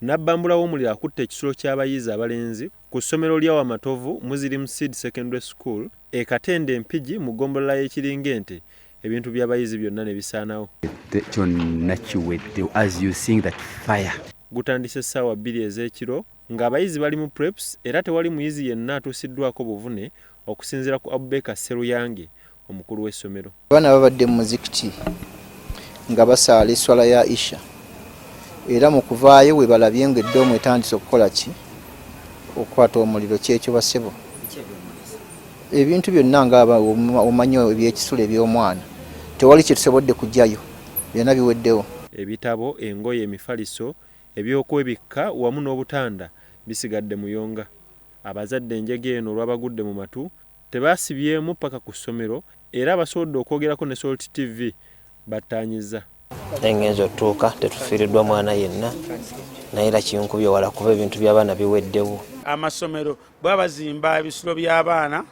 Nabbambula w'omuliro akutte ekisulo ky'abayizi abalenzi ku ssomero lya Wamatovu Muslim Seed Secondary School e Katende Empigi mu ggombolola y'Ekiringente. Ebintu by'abayizi byonna ne bisaanawo. Kyonna kiwedde as you seeing that fire. Gutandise essaawa 2 ez'ekiro ng'abayizi bali mu preps era tewali muyizi yenna atuusiddwako buvune okusinziira ku Abubeka Seruyange omukulu w'essomero. Abaana babadde mu muzikiti nga basaala esswala ya Isha era mu kuvaayo we balabye ng'eddoomu etandise okukola ki okukwata omuliro kyekyo basebo. Ebintu byonna nga omanyi eby'ekisulo eby'omwana tewali kye tusobodde kujjayo byonna biweddewo. Ebitabo, engoye, emifaliso, ebyokwebikka wamu n'obutanda bisigadde muyonga. Abazadde enjege eno olwabagudde mu matu tebaasibyemu paka ku ssomero era abasobodde okwogerako ne Salt TV battaanyiza. Engenzo otuuka tetufiiriddwa mwana yenna naye era kinkubye wala kuba ebintu by'abaana biweddewo. Amasomero bwabazimba ebisulo by'abaana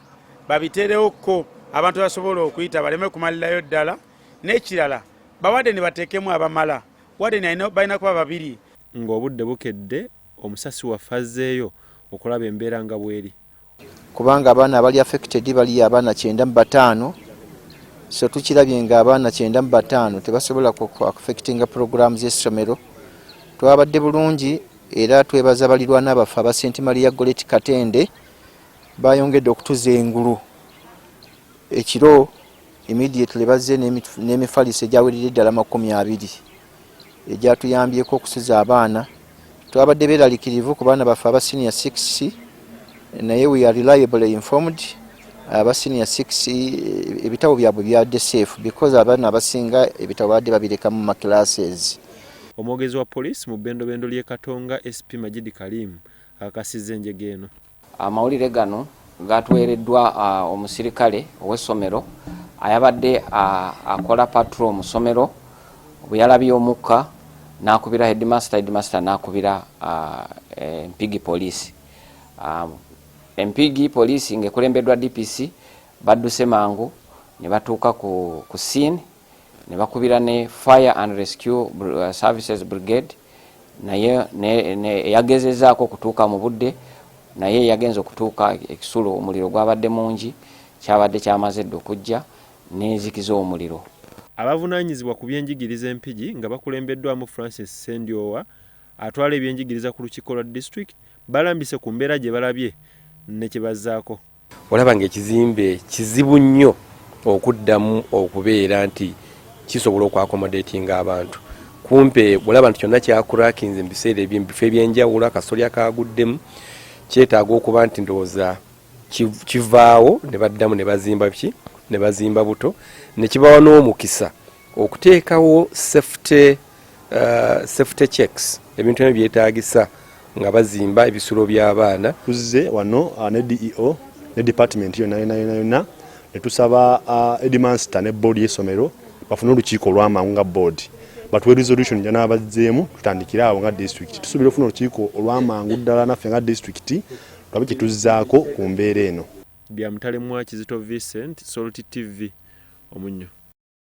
babiterewoko abantu basobola okuyita baleme kumalirayo ddala, n'ekirala bawadde ne bateekemu abamala wadde balina kuba babiri. Ng'obudde bukedde omusasi waffe azzeeyo okulaba embeera nga bweri. Kubanga abaana abali affected bali abaana 95, so tukirabye nga abaana 95 tebasobola ku affectinga programs y'essomero. Twabadde bulungi era twebaza balirwana abafu aba St. Maria Goretti Katende bayongedde okutuza engulu ekiro immediately bazze n'emifaliso egyawulira ddala 20 egyatuyambyeko okusuza abaana. Twabadde beeralikirivu ku baana baffe aba senior 6 naye we are reliably informed aba senior 6 ebitabo byabwe byadde safe because abaana abasinga ebitabo badde babireka mu maclasses. Omwogezi wa poliisi mu bbendobendo ly'e Katonga SP Majidi Kalim akakasizza enjege eno. Amawulire gano gatwereddwa omusirikale ow'essomero ayabadde akola patrol mu ssomero bwe yalabye omukka n'akubira headmaster n'akubira Empigi poliisi. Empigi poliisi ng'ekulembeddwa DPC badduse mangu ne batuuka ku scene ne bakubira ne Fire and Rescue Services Brigade naye yagezezaako okutuuka mu budde naye yagenza okutuuka ekisulo omuliro gwabadde mungi kyabadde kyamazedde okujja n'ezikiza omuliro. Abavunaanyizibwa ku byenjigiriza Empigi nga bakulembeddwamu Francis Sendiowa atwala ebyenjigiriza ku lukiiko lwa district balambise ku mbeera gye balabye ne kye bazzaako. Olaba ng'ekizimbe kizibu nnyo okuddamu okubeera nti kisobola okwakomodatinga abantu. Kumpe olaba nti kyonna kyakurakinze mu biseera ebifo ebyenjawulo akasolya kaguddemu kyetaaga okuba nti ndowooza kivaawo ne baddamu ne bazimba biki ne bazimba buto ne kibawa n'omukisa okuteekawo safety checks ebintu ebyo byetaagisa nga bazimba ebisulo by'abaana. Tuzze wano ne DEO ne department yonna ne tusaba headmaster ne board y'essomero bafune olukiiko olw'amangu nga board batuwe resolution jana abazzeemu tutandikira awo nga district. Tusuubira okufuna olukiiko olw'amangu ddala naffe nga district tulabe kye tuzzaako ku mbeera eno. Byamutale mwa Kizito Vincent, Salt TV, Omunyo.